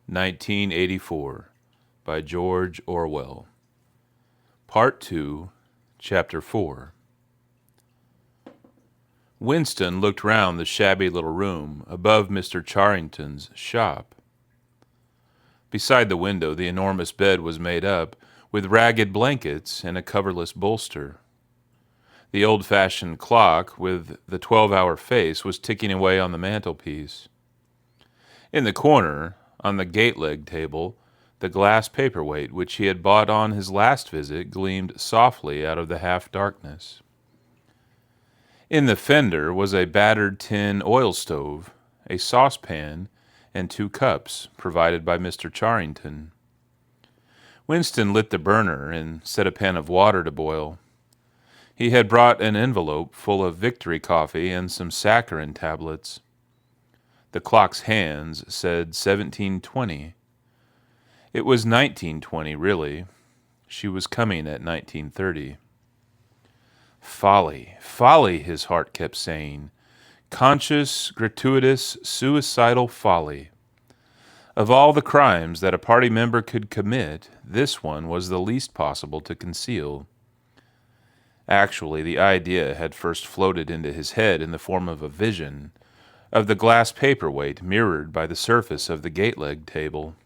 1984 by George Orwell. Part 2, Chapter 4. Winston looked round the shabby little room above Mr. Charrington's shop. Beside the window, the enormous bed was made up with ragged blankets and a coverless bolster. The old-fashioned clock with the 12-hour face was ticking away on the mantelpiece. In the corner, on the gate-leg table, the glass paperweight which he had bought on his last visit gleamed softly out of the half-darkness. In the fender was a battered tin oil stove, a saucepan, and 2 cups provided by Mr. Charrington. Winston lit the burner and set a pan of water to boil. He had brought an envelope full of victory coffee and some saccharin tablets. The clock's hands said 1720. It was 1920, really. She was coming at 1930. Folly, folly, his heart kept saying. Conscious, gratuitous, suicidal folly. Of all the crimes that a party member could commit, this one was the least possible to conceal. Actually, the idea had first floated into his head in the form of a vision of the glass paperweight mirrored by the surface of the gate-leg table.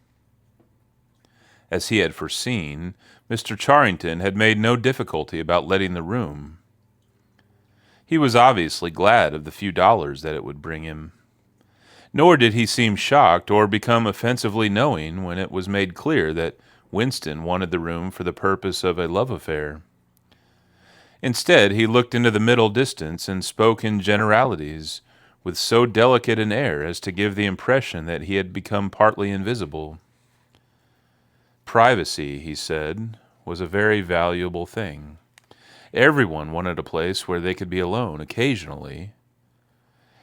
As he had foreseen, Mr. Charrington had made no difficulty about letting the room. He was obviously glad of the few dollars that it would bring him. Nor did he seem shocked or become offensively knowing when it was made clear that Winston wanted the room for the purpose of a love affair. Instead, he looked into the middle distance and spoke in generalities, with so delicate an air as to give the impression that he had become partly invisible. Privacy, he said, was a very valuable thing. Everyone wanted a place where they could be alone occasionally.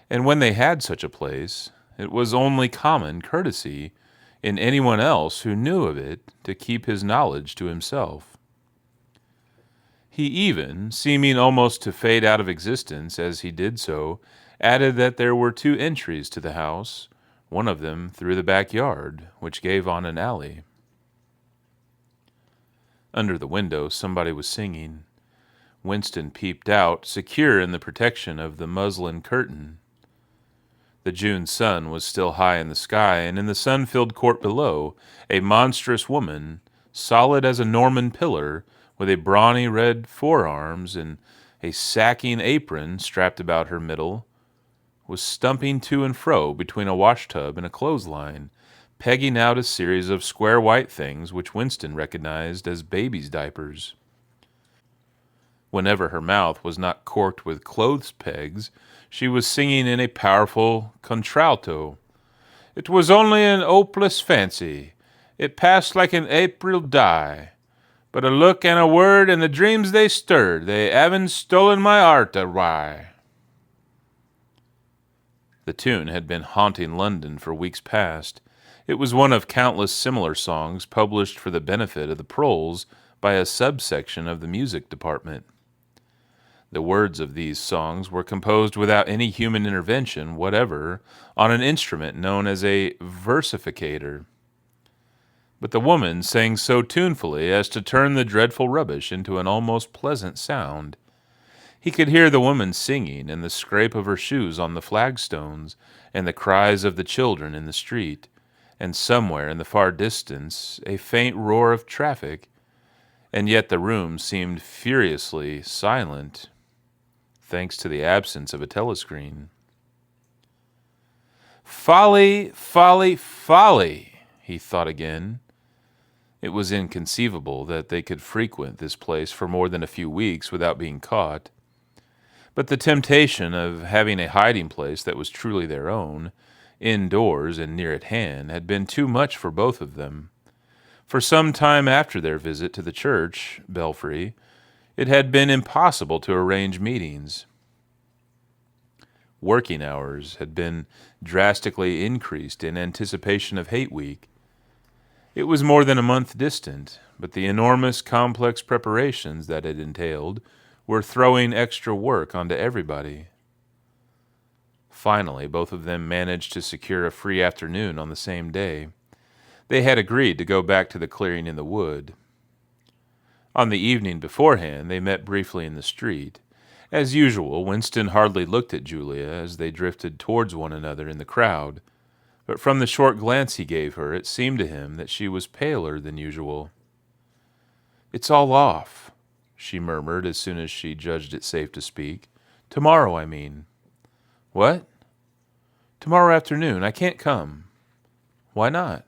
And when they had such a place, it was only common courtesy in anyone else who knew of it to keep his knowledge to himself. He even, seeming almost to fade out of existence as he did so, added that there were 2 entries to the house, one of them through the backyard, which gave on an alley. Under the window, somebody was singing. Winston peeped out, secure in the protection of the muslin curtain. The June sun was still high in the sky, and in the sun-filled court below, a monstrous woman, solid as a Norman pillar, with a brawny red forearms and a sacking apron strapped about her middle, was stumping to and fro between a washtub and a clothesline, pegging out a series of square white things which Winston recognized as babies' diapers. Whenever her mouth was not corked with clothes pegs, she was singing in a powerful contralto. It was only an hopeless fancy. It passed like an April dye. But a look and a word and the dreams they stirred, they haven't stolen my heart awry. The tune had been haunting London for weeks past. It was one of countless similar songs published for the benefit of the Proles by a subsection of the music department. The words of these songs were composed without any human intervention whatever on an instrument known as a Versificator. But the woman sang so tunefully as to turn the dreadful rubbish into an almost pleasant sound. He could hear the woman singing and the scrape of her shoes on the flagstones and the cries of the children in the street, and somewhere in the far distance a faint roar of traffic, and yet the room seemed furiously silent, thanks to the absence of a telescreen. Folly, folly, folly, he thought again. It was inconceivable that they could frequent this place for more than a few weeks without being caught. But the temptation of having a hiding place that was truly their own, indoors and near at hand, had been too much for both of them. For some time after their visit to the church belfry, it had been impossible to arrange meetings. Working hours had been drastically increased in anticipation of Hate Week. It was more than a month distant, but the enormous complex preparations that it entailed were throwing extra work onto everybody. Finally, both of them managed to secure a free afternoon on the same day. They had agreed to go back to the clearing in the wood. On the evening beforehand, they met briefly in the street. As usual, Winston hardly looked at Julia as they drifted towards one another in the crowd, but from the short glance he gave her, it seemed to him that she was paler than usual. "It's all off," she murmured as soon as she judged it safe to speak. "Tomorrow, I mean." "What?" "Tomorrow afternoon. I can't come." "Why not?"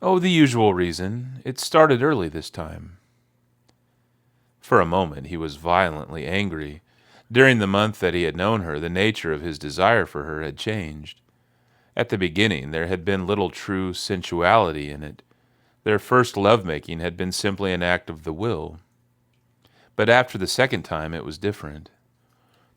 "Oh, the usual reason. It started early this time." For a moment he was violently angry. During the month that he had known her, the nature of his desire for her had changed. At the beginning there had been little true sensuality in it. Their first love-making had been simply an act of the will. But after the second time it was different.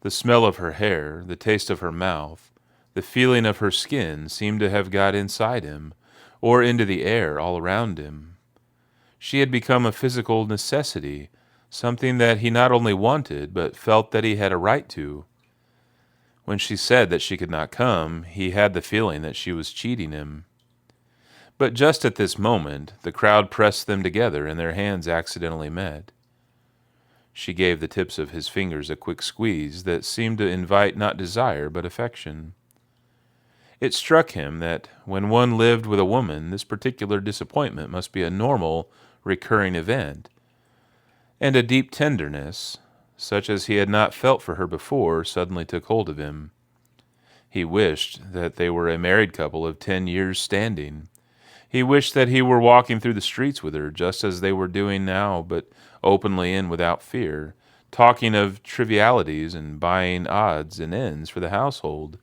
The smell of her hair, the taste of her mouth, the feeling of her skin seemed to have got inside him, or into the air all around him. She had become a physical necessity, something that he not only wanted, but felt that he had a right to. When she said that she could not come, he had the feeling that she was cheating him. But just at this moment, the crowd pressed them together and their hands accidentally met. She gave the tips of his fingers a quick squeeze that seemed to invite not desire but affection. It struck him that when one lived with a woman, this particular disappointment must be a normal, recurring event, and a deep tenderness, such as he had not felt for her before, suddenly took hold of him. He wished that they were a married couple of 10 years' standing. He wished that he were walking through the streets with her, just as they were doing now, but openly and without fear, talking of trivialities and buying odds and ends for the household.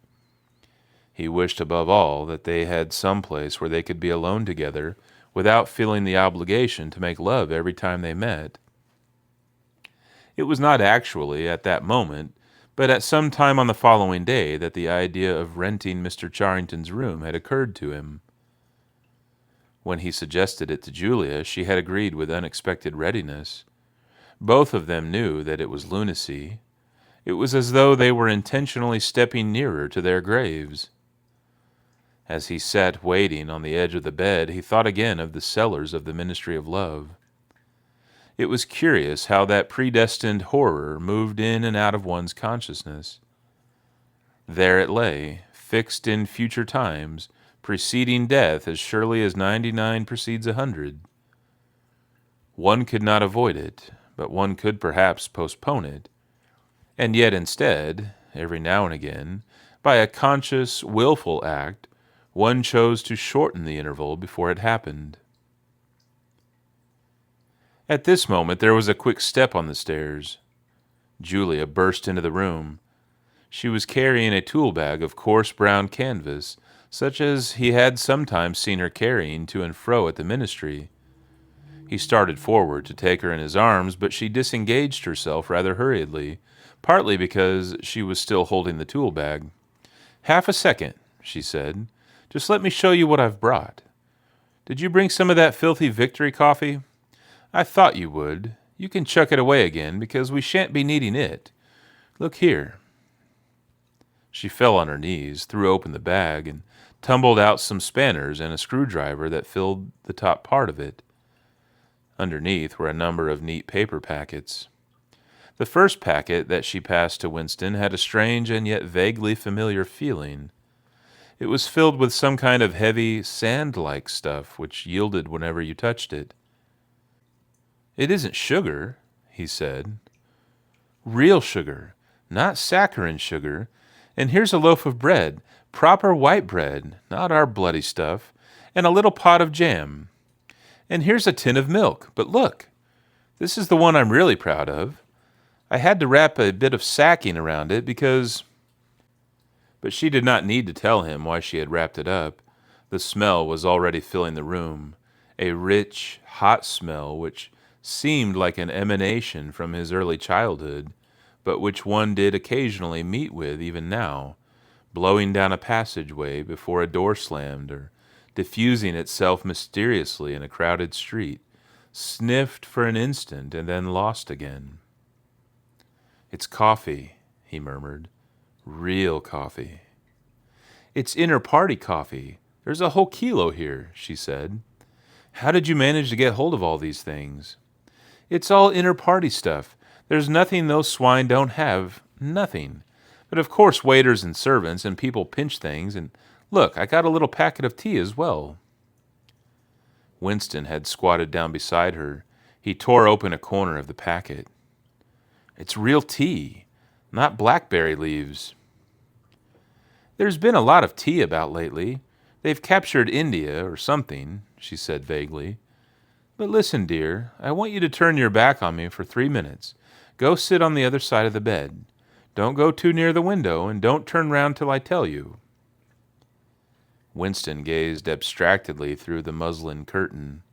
He wished above all that they had some place where they could be alone together, without feeling the obligation to make love every time they met. It was not actually at that moment, but at some time on the following day, that the idea of renting Mr. Charrington's room had occurred to him. When he suggested it to Julia, she had agreed with unexpected readiness. Both of them knew that it was lunacy. It was as though they were intentionally stepping nearer to their graves. As he sat waiting on the edge of the bed, he thought again of the cellars of the Ministry of Love. It was curious how that predestined horror moved in and out of one's consciousness. There it lay, fixed in future times, preceding death as surely as 99 precedes 100. One could not avoid it, but one could perhaps postpone it. And yet instead, every now and again, by a conscious, willful act, one chose to shorten the interval before it happened. At this moment there was a quick step on the stairs. Julia burst into the room. She was carrying a tool bag of coarse brown canvas, such as he had sometimes seen her carrying to and fro at the ministry. He started forward to take her in his arms, but she disengaged herself rather hurriedly, partly because she was still holding the tool bag. "Half a second," she said. "Just let me show you what I've brought. Did you bring some of that filthy Victory coffee? I thought you would. You can chuck it away again, because we shan't be needing it. Look here." She fell on her knees, threw open the bag, and tumbled out some spanners and a screwdriver that filled the top part of it. Underneath were a number of neat paper packets. The first packet that she passed to Winston had a strange and yet vaguely familiar feeling. It was filled with some kind of heavy, sand-like stuff which yielded whenever you touched it. "It isn't sugar," he said. "Real sugar, not saccharine sugar. And here's a loaf of bread, proper white bread, not our bloody stuff, and a little pot of jam. And here's a tin of milk. But look, this is the one I'm really proud of. I had to wrap a bit of sacking around it because—" But she did not need to tell him why she had wrapped it up. The smell was already filling the room, a rich, hot smell which seemed like an emanation from his early childhood, but which one did occasionally meet with even now, blowing down a passageway before a door slammed, or diffusing itself mysteriously in a crowded street, sniffed for an instant and then lost again. "It's coffee," he murmured. "Real coffee. It's inner-party coffee, "There's a whole kilo here," she said. "How did you manage to get hold of all these things?" "It's all inter-party stuff. There's nothing those swine don't have. Nothing. But of course waiters and servants and people pinch things, and look, I got a little packet of tea as well." Winston had squatted down beside her. He tore open a corner of the packet. "It's real tea, not blackberry leaves." "There's been a lot of tea about lately. They've captured India or something," she said vaguely. "But listen, dear, I want you to turn your back on me for 3 minutes. Go sit on the other side of the bed. Don't go too near the window, and don't turn round till I tell you." Winston gazed abstractedly through the muslin curtain.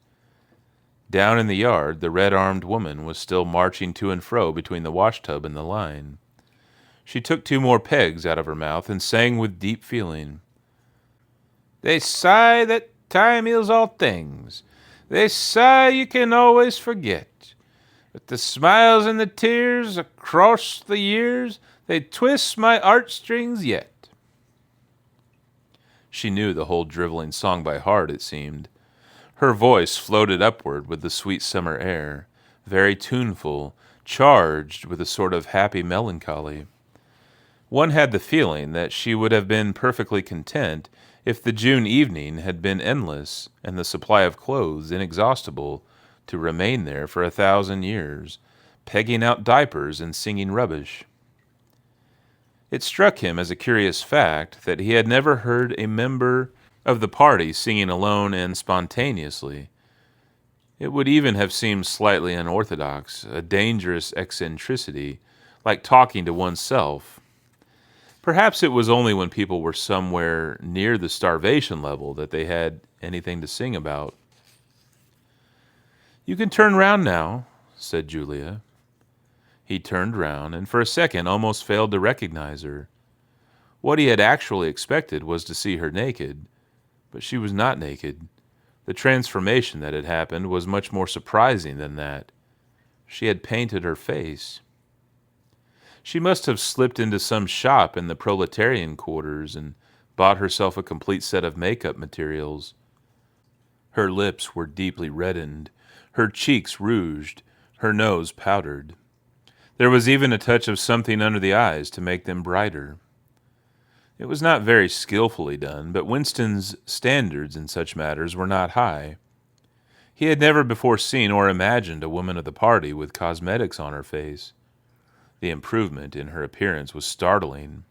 Down in the yard, the red-armed woman was still marching to and fro between the washtub and the line. She took 2 more pegs out of her mouth and sang with deep feeling. "They say that time heals all things. They say you can always forget. But the smiles and the tears across the years, they twist my heartstrings yet." She knew the whole driveling song by heart, it seemed. Her voice floated upward with the sweet summer air, very tuneful, charged with a sort of happy melancholy. One had the feeling that she would have been perfectly content if the June evening had been endless and the supply of clothes inexhaustible to remain there for 1,000 years, pegging out diapers and singing rubbish. It struck him as a curious fact that he had never heard a member of the party singing alone and spontaneously. It would even have seemed slightly unorthodox, a dangerous eccentricity, like talking to oneself. Perhaps it was only when people were somewhere near the starvation level that they had anything to sing about. "You can turn round now," said Julia. He turned round, and for a second almost failed to recognize her. What he had actually expected was to see her naked, but she was not naked. The transformation that had happened was much more surprising than that. She had painted her face. She must have slipped into some shop in the proletarian quarters and bought herself a complete set of makeup materials. Her lips were deeply reddened, her cheeks rouged, her nose powdered. There was even a touch of something under the eyes to make them brighter. It was not very skillfully done, but Winston's standards in such matters were not high. He had never before seen or imagined a woman of the party with cosmetics on her face. The improvement in her appearance was startling.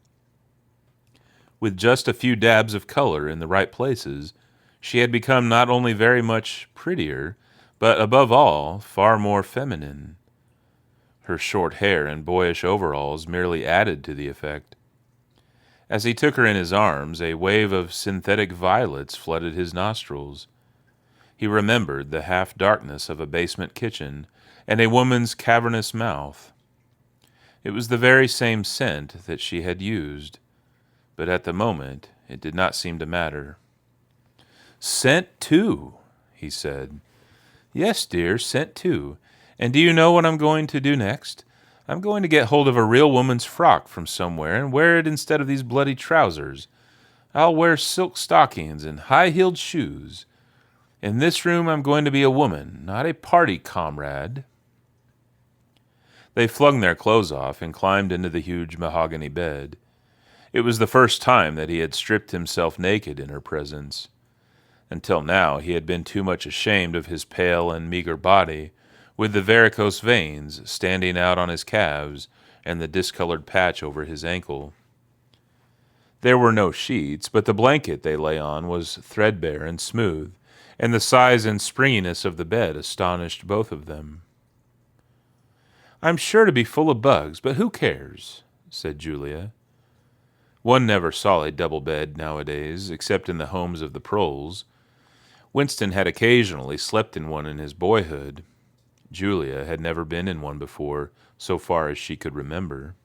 With just a few dabs of color in the right places, she had become not only very much prettier, but above all, far more feminine. Her short hair and boyish overalls merely added to the effect. As he took her in his arms, a wave of synthetic violets flooded his nostrils. He remembered the half-darkness of a basement kitchen and a woman's cavernous mouth. It was the very same scent that she had used, but at the moment it did not seem to matter. "Scent too," he said. "Yes, dear, scent too. And do you know what I'm going to do next? I'm going to get hold of a real woman's frock from somewhere and wear it instead of these bloody trousers. I'll wear silk stockings and high-heeled shoes. In this room I'm going to be a woman, not a party comrade." They flung their clothes off and climbed into the huge mahogany bed. It was the first time that he had stripped himself naked in her presence. Until now he had been too much ashamed of his pale and meager body, with the varicose veins standing out on his calves and the discolored patch over his ankle. There were no sheets, but the blanket they lay on was threadbare and smooth, and the size and springiness of the bed astonished both of them. "I'm sure to be full of bugs, but who cares?" said Julia. One never saw a double bed nowadays, except in the homes of the Proles. Winston had occasionally slept in one in his boyhood. Julia had never been in one before, so far as she could remember.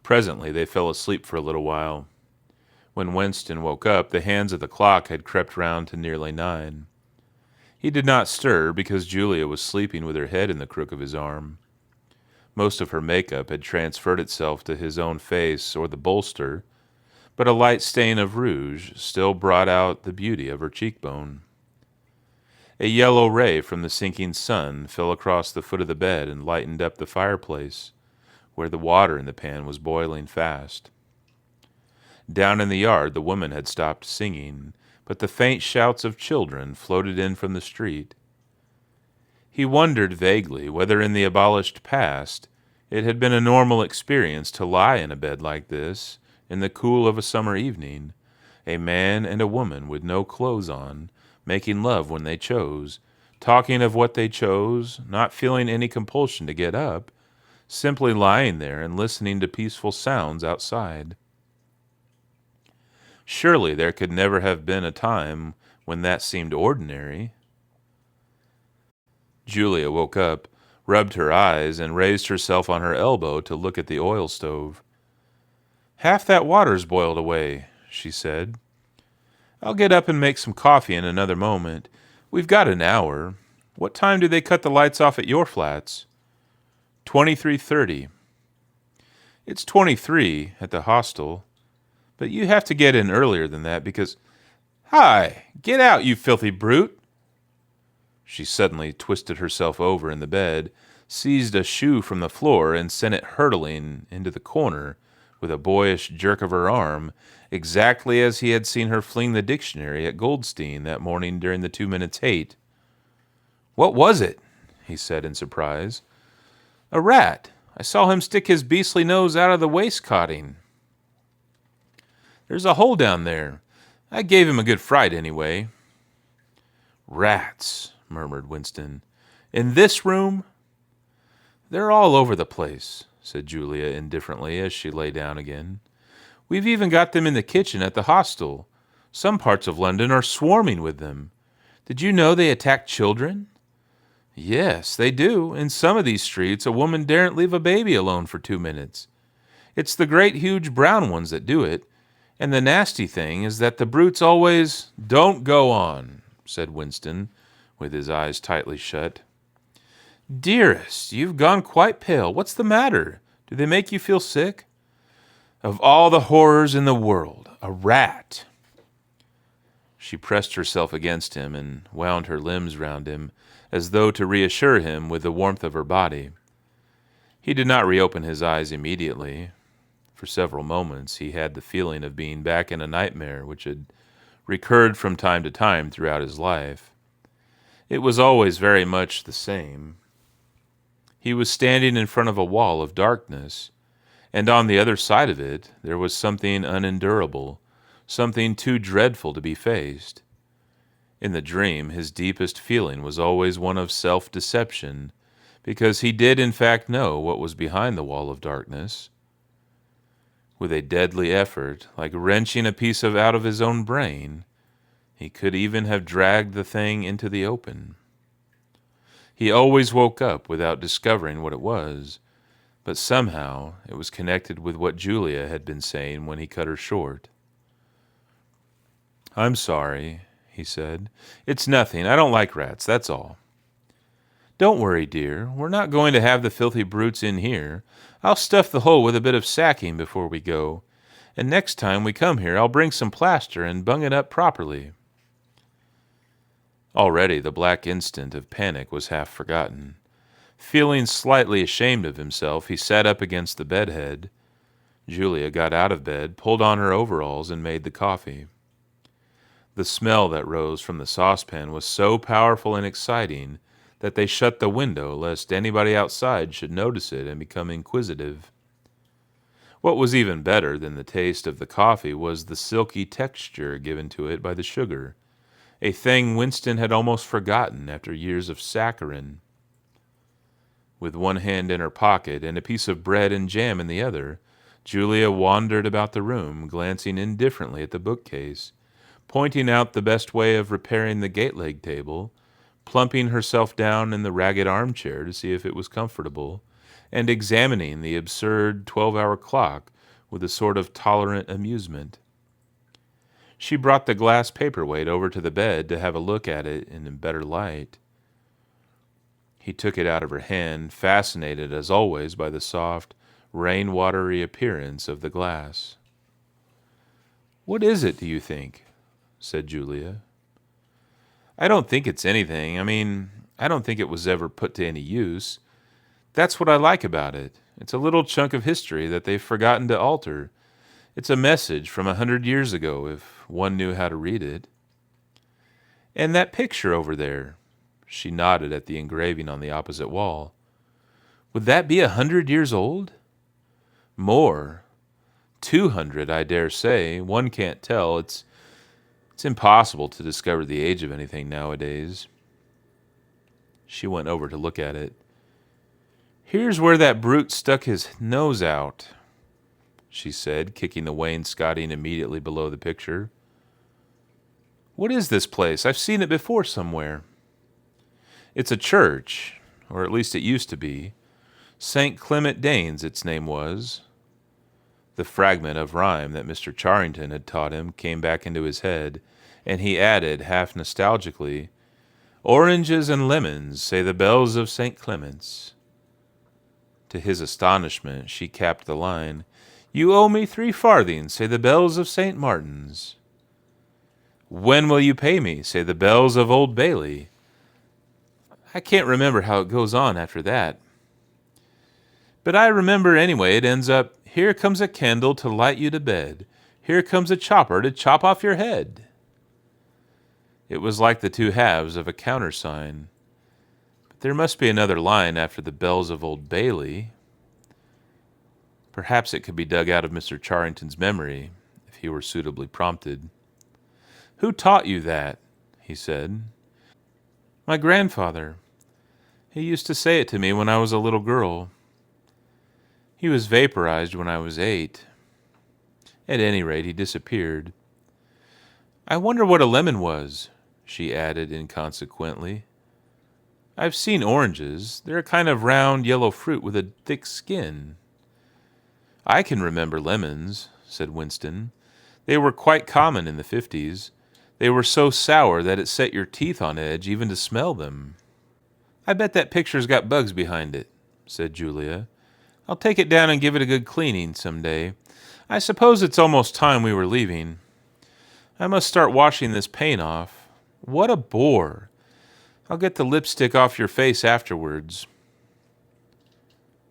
Presently they fell asleep for a little while. When Winston woke up, the hands of the clock had crept round to nearly 9. He did not stir because Julia was sleeping with her head in the crook of his arm. Most of her makeup had transferred itself to his own face or the bolster, but a light stain of rouge still brought out the beauty of her cheekbone. A yellow ray from the sinking sun fell across the foot of the bed and lightened up the fireplace, where the water in the pan was boiling fast. Down in the yard the woman had stopped singing, but the faint shouts of children floated in from the street. He wondered vaguely whether in the abolished past it had been a normal experience to lie in a bed like this in the cool of a summer evening, a man and a woman with no clothes on, making love when they chose, talking of what they chose, not feeling any compulsion to get up, simply lying there and listening to peaceful sounds outside. Surely there could never have been a time when that seemed ordinary. Julia woke up, rubbed her eyes, and raised herself on her elbow to look at the oil stove. "Half that water's boiled away," she said. "I'll get up and make some coffee in another moment. We've got an hour. What time do they cut the lights off at your flats?" 23:30. "It's 23 at the hostel, but you have to get in earlier than that because—" "Hi! Get out, you filthy brute!" She suddenly twisted herself over in the bed, seized a shoe from the floor, and sent it hurtling into the corner with a boyish jerk of her arm, exactly as he had seen her fling the dictionary at Goldstein that morning during the 2 minutes hate. "What was it?" he said in surprise. "A rat. I saw him stick his beastly nose out of the waistcoating. There's a hole down there. I gave him a good fright anyway." "Rats," murmured Winston. "In this room?" "They're all over the place," said Julia indifferently as she lay down again. "We've even got them in the kitchen at the hostel. Some parts of London are swarming with them. Did you know they attack children?" "Yes, they do. In some of these streets a woman daren't leave a baby alone for 2 minutes. It's the great huge brown ones that do it, and the nasty thing is that the brutes always—" "Don't go on," said Winston, with his eyes tightly shut. "Dearest, you've gone quite pale. What's the matter? Do they make you feel sick?" "Of all the horrors in the world, a rat!" She pressed herself against him and wound her limbs round him, as though to reassure him with the warmth of her body. He did not reopen his eyes immediately. For several moments he had the feeling of being back in a nightmare which had recurred from time to time throughout his life. It was always very much the same. He was standing in front of a wall of darkness, and on the other side of it there was something unendurable, something too dreadful to be faced. In the dream his deepest feeling was always one of self-deception, because he did in fact know what was behind the wall of darkness. With a deadly effort, like wrenching a piece out of his own brain, he could even have dragged the thing into the open. He always woke up without discovering what it was, but somehow it was connected with what Julia had been saying when he cut her short. "I'm sorry," he said. "It's nothing. I don't like rats, that's all." "Don't worry, dear. We're not going to have the filthy brutes in here. I'll stuff the hole with a bit of sacking before we go, and next time we come here I'll bring some plaster and bung it up properly." Already the black instant of panic was half forgotten. Feeling slightly ashamed of himself, he sat up against the bedhead. Julia got out of bed, pulled on her overalls, and made the coffee. The smell that rose from the saucepan was so powerful and exciting that they shut the window lest anybody outside should notice it and become inquisitive. What was even better than the taste of the coffee was the silky texture given to it by the sugar, a thing Winston had almost forgotten after years of saccharin. With one hand in her pocket and a piece of bread and jam in the other, Julia wandered about the room, glancing indifferently at the bookcase, pointing out the best way of repairing the gate-leg table, plumping herself down in the ragged armchair to see if it was comfortable, and examining the absurd 12-hour clock with a sort of tolerant amusement. She brought the glass paperweight over to the bed to have a look at it in a better light. He took it out of her hand, fascinated as always by the soft, rain-watery appearance of the glass. "What is it, do you think?" said Julia. "I don't think it's anything. I don't think it was ever put to any use. That's what I like about it. It's a little chunk of history that they've forgotten to alter. It's a message from 100 years ago, if one knew how to read it. And that picture over there," she nodded at the engraving on the opposite wall. "Would that be 100 years old?" "More. 200, I dare say. One can't tell. It's impossible to discover the age of anything nowadays." She went over to look at it. "Here's where that brute stuck his nose out," she said, kicking the wainscoting immediately below the picture. "What is this place? I've seen it before somewhere." "It's a church, or at least it used to be. St. Clement Danes, its name was." The fragment of rhyme that Mr. Charrington had taught him came back into his head, and he added, half nostalgically, "Oranges and lemons, say the bells of St. Clement's." To his astonishment, she capped the line, "You owe me 3 farthings, say the bells of St. Martin's." "When will you pay me, say the bells of Old Bailey." I can't remember how it goes on after that. But I remember anyway it ends up, "Here comes a candle to light you to bed. Here comes a chopper to chop off your head." It was like the 2 halves of a countersign. But there must be another line after the bells of Old Bailey. Perhaps it could be dug out of Mr. Charrington's memory, if he were suitably prompted. "Who taught you that?" he said. "My grandfather. He used to say it to me when I was a little girl. He was vaporized when I was 8. At any rate, he disappeared. I wonder what a lemon was," she added inconsequently. "I've seen oranges. They're a kind of round yellow fruit with a thick skin." "I can remember lemons," said Winston. "They were quite common in the 50s. They were so sour that it set your teeth on edge even to smell them." "I bet that picture's got bugs behind it," said Julia. "I'll take it down and give it a good cleaning some day. I suppose it's almost time we were leaving. I must start washing this paint off. What a bore! I'll get the lipstick off your face afterwards."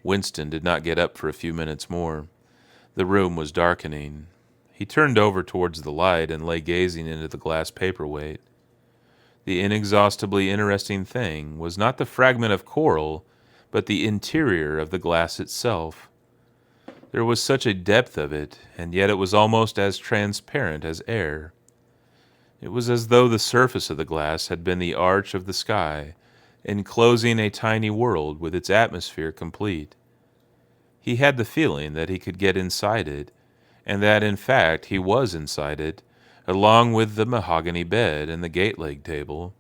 Winston did not get up for a few minutes more. The room was darkening. He turned over towards the light and lay gazing into the glass paperweight. The inexhaustibly interesting thing was not the fragment of coral, but the interior of the glass itself. There was such a depth of it, and yet it was almost as transparent as air. It was as though the surface of the glass had been the arch of the sky, enclosing a tiny world with its atmosphere complete. He had the feeling that he could get inside it, and that in fact he was inside it, along with the mahogany bed and the gate-leg table,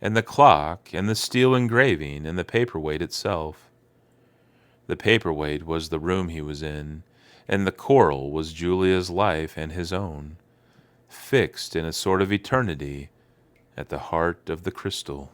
and the clock, and the steel engraving, and the paperweight itself. The paperweight was the room he was in, and the coral was Julia's life and his own, fixed in a sort of eternity at the heart of the crystal.